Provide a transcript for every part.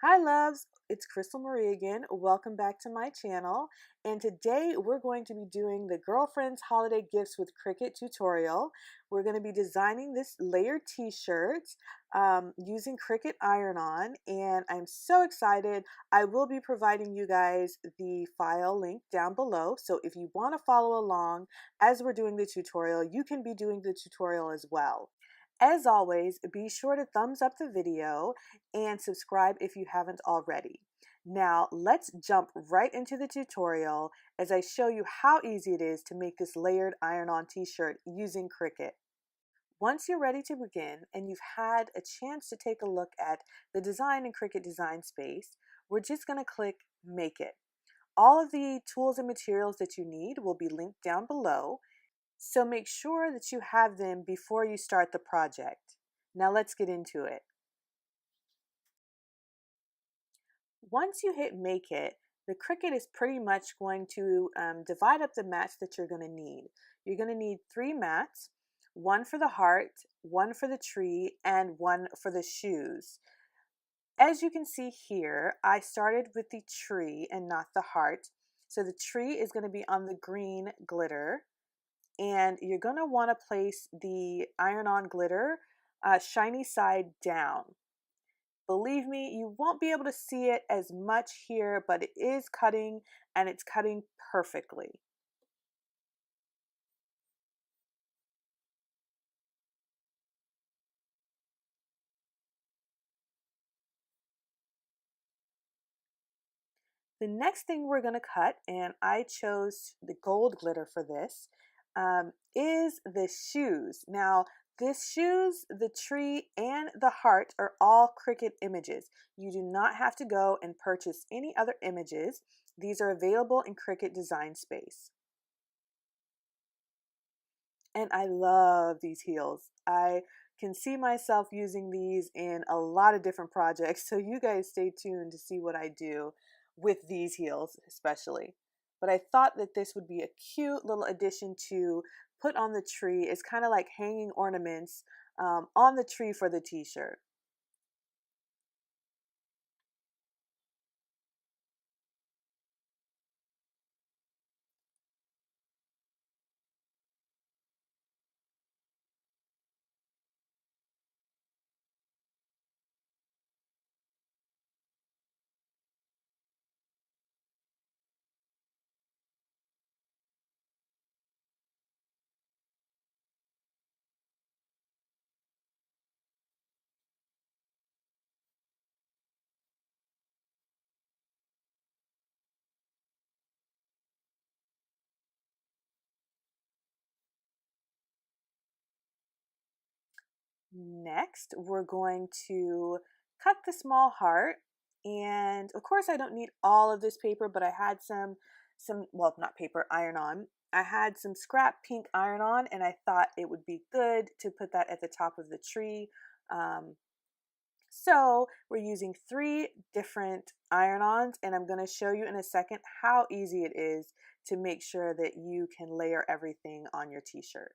Hi loves, it's Crystal Marie again. Welcome back to my channel. And today we're going to be doing the Girlfriend's Holiday Gifts with Cricut tutorial. We're going to be designing this layered t-shirt using Cricut iron-on, and I'm so excited. I will be providing you guys the file link down below. So if you want to follow along as we're doing the tutorial, you can be doing the tutorial as well. As always, be sure to thumbs up the video and subscribe if you haven't already. Now let's jump right into the tutorial as I show you how easy it is to make this layered iron-on t-shirt using Cricut. Once you're ready to begin and you've had a chance to take a look at the design in Cricut Design Space, we're just going to click Make It. All of the tools and materials that you need will be linked down below, so make sure that you have them before you start the project. Now let's get into it. Once you hit Make It, the Cricut is pretty much going to divide up the mats that you're going to need. You're going to need 3 mats, one for the heart, one for the tree, and one for the shoes. As you can see here, I started with the tree and not the heart. So the tree is going to be on the green glitter, and you're going to want to place the iron-on glitter shiny side down. Believe me, you won't be able to see it as much here, but it is cutting, and it's cutting perfectly. The next thing we're going to cut, and I chose the gold glitter for this, is the shoes. Now, this shoes, the tree, and the heart are all Cricut images. You do not have to go and purchase any other images. These are available in Cricut Design Space. And I love these heels. I can see myself using these in a lot of different projects, so you guys stay tuned to see what I do with these heels especially. But I thought that this would be a cute little addition to put on the tree. It's kind of like hanging ornaments on the tree for the t-shirt. Next, we're going to cut the small heart. And of course, I don't need all of this paper, but I had well, not paper, iron-on. I had some scrap pink iron-on, and I thought it would be good to put that at the top of the tree. So we're using 3 different iron-ons, and I'm going to show you in a second how easy it is to make sure that you can layer everything on your t-shirt.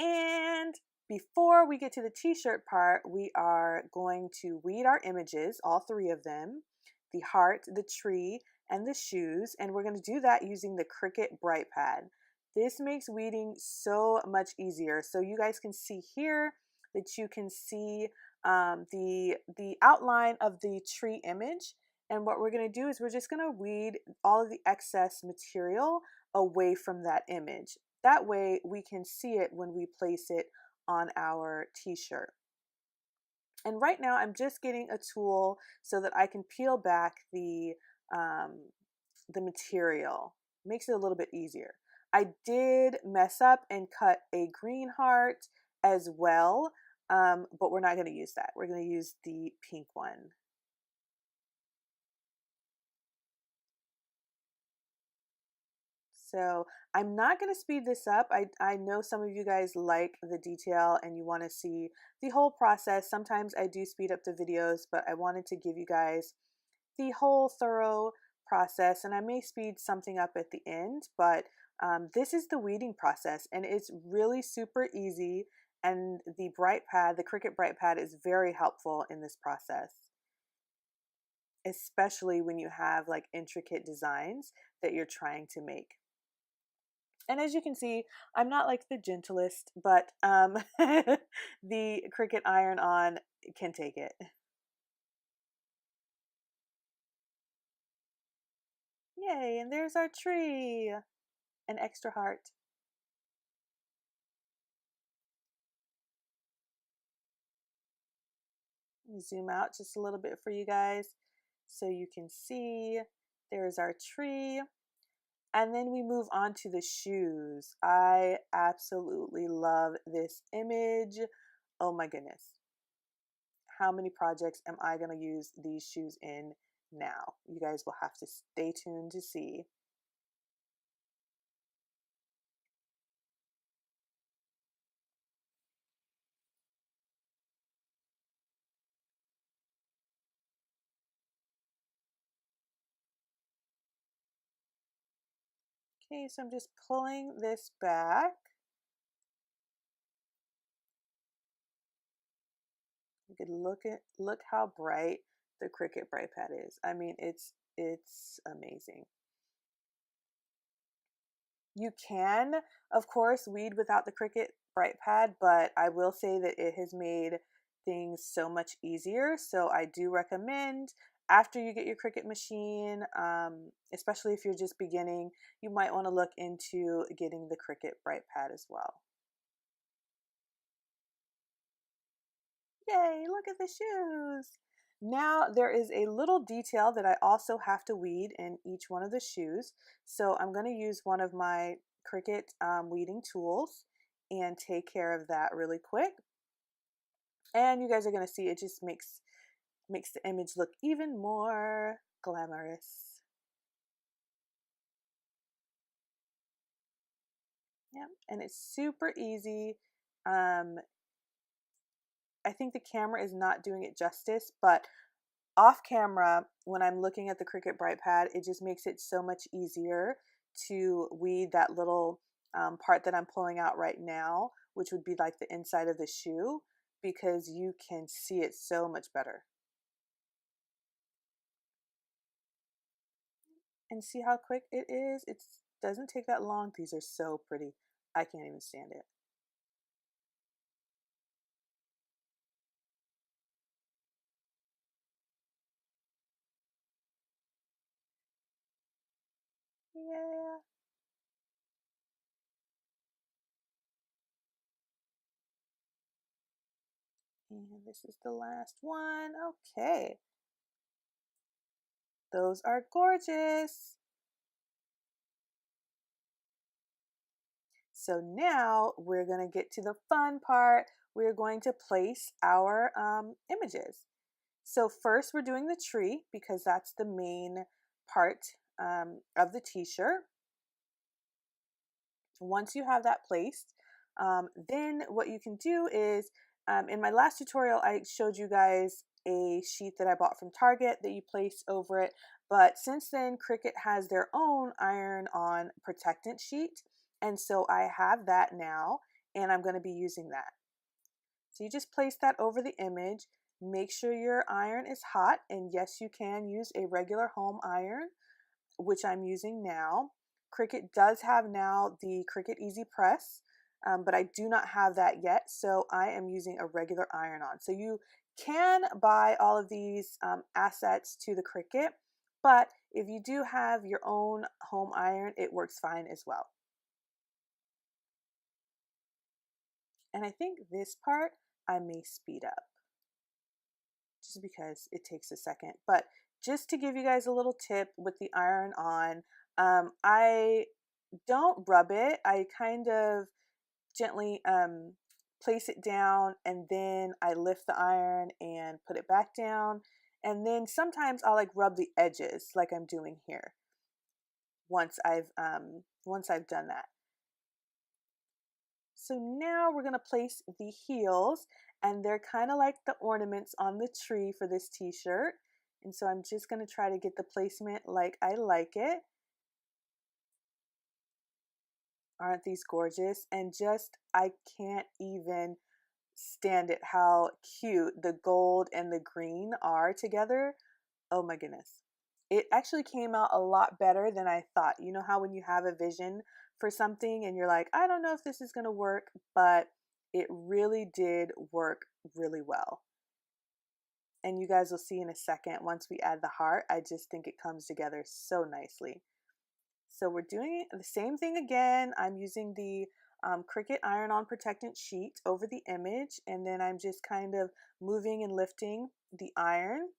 And before we get to the t-shirt part, we are going to weed our images, all 3 of them, the heart, the tree, and the shoes. And we're going to do that using the Cricut Bright Pad. This makes weeding so much easier. So you guys can see here that you can see the outline of the tree image. And what we're going to do is we're just going to weed all of the excess material away from that image. That way we can see it when we place it on our t-shirt. And right now I'm just getting a tool so that I can peel back the material. Makes it a little bit easier. I did mess up and cut a green heart as well, but we're not going to use that. We're going to use the pink one. So I'm not going to speed this up. I know some of you guys like the detail and you want to see the whole process. Sometimes I do speed up the videos, but I wanted to give you guys the whole thorough process, and I may speed something up at the end, but this is the weeding process, and it's really super easy, And the bright pad, the Cricut bright pad, is very helpful in this process, especially when you have like intricate designs that you're trying to make. And as you can see, I'm not like the gentlest, but the Cricut iron on can take it. Yay, and there's our tree, an extra heart. Zoom out just a little bit for you guys so you can see. There's our tree. And then we move on to the shoes. I absolutely love this image. Oh my goodness. How many projects am I going to use these shoes in now? You guys will have to stay tuned to see. Okay, so I'm just pulling this back. You can look how bright the Cricut bright pad is. I mean, it's amazing. You can, of course, weed without the Cricut bright pad, but I will say that it has made things so much easier. So I do recommend after you get your Cricut machine, especially if you're just beginning, you might want to look into getting the Cricut bright pad as well. Yay, look at the shoes. Now there is a little detail that I also have to weed in each one of the shoes. So I'm going to use one of my Cricut weeding tools and take care of that really quick. And you guys are going to see it just makes the image look even more glamorous. Yeah, and it's super easy. Um, I think the camera is not doing it justice, but off camera, when I'm looking at the Cricut Bright Pad, it just makes it so much easier to weed that little part that I'm pulling out right now, which would be like the inside of the shoe, because you can see it so much better. And see how quick it is? It doesn't take that long. These are so pretty. I can't even stand it. Yeah. And this is the last one. Okay. Those are gorgeous. So now we're going to get to the fun part. We're going to place our images. So first we're doing the tree because that's the main part of the t-shirt. Once you have that placed, then what you can do is, in my last tutorial, I showed you guys a sheet that I bought from Target that you place over it. But since then, Cricut has their own iron-on protectant sheet. And so I have that now, and I'm going to be using that. So you just place that over the image. Make sure your iron is hot. And yes, you can use a regular home iron, which I'm using now. Cricut does have now the Cricut Easy Press, but I do not have that yet, so I am using a regular iron-on. So you can buy all of these assets to the Cricut, but if you do have your own home iron, it works fine as well. And I think this part I may speed up just because it takes a second. But just to give you guys a little tip with the iron on, I don't rub it. I kind of gently place it down, and then I lift the iron and put it back down. And then sometimes I'll like rub the edges like I'm doing here once I've done that. So now we're going to place the heels, and they're kind of like the ornaments on the tree for this t-shirt. And so I'm just going to try to get the placement like I like it. Aren't these gorgeous? And just, I can't even stand it how cute the gold and the green are together. Oh my goodness. It actually came out a lot better than I thought. You know how when you have a vision for something and you're like, I don't know if this is going to work, but it really did work really well. And you guys will see in a second, once we add the heart, I just think it comes together so nicely. So we're doing the same thing again. I'm using the Cricut iron-on protectant sheet over the image, and then I'm just kind of moving and lifting the iron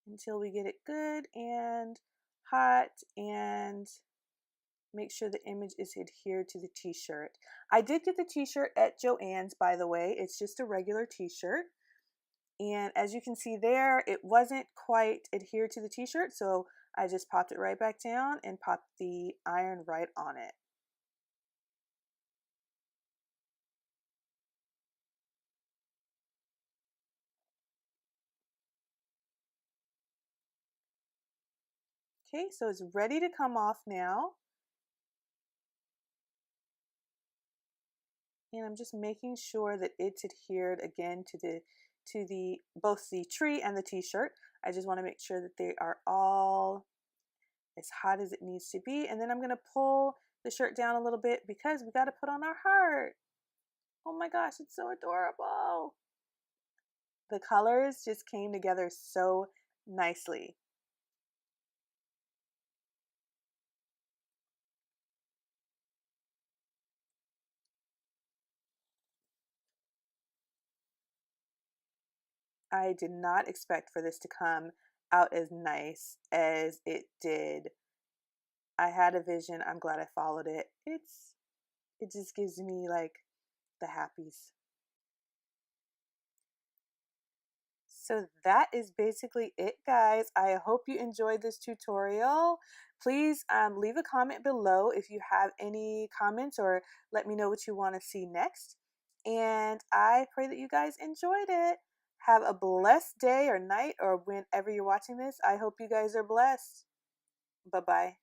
until we get it good and hot, and make sure the image is adhered to the t-shirt. I did get the t-shirt at Joann's, by the way. It's just a regular t-shirt. And as you can see there, it wasn't quite adhered to the t-shirt, so I just popped it right back down and popped the iron right on it. Okay, so it's ready to come off now. And I'm just making sure that it's adhered again to the both the tree and the t-shirt. I just want to make sure that they are all as hot as it needs to be. And then I'm going to pull the shirt down a little bit because we got to put on our heart. Oh my gosh, it's so adorable. The colors just came together so nicely. I did not expect for this to come out as nice as it did. I had a vision. I'm glad I followed it. It just gives me like the happies. So that is basically it, guys. I hope you enjoyed this tutorial. Please leave a comment below if you have any comments, or let me know what you want to see next. And I pray that you guys enjoyed it. Have a blessed day or night or whenever you're watching this. I hope you guys are blessed. Bye-bye.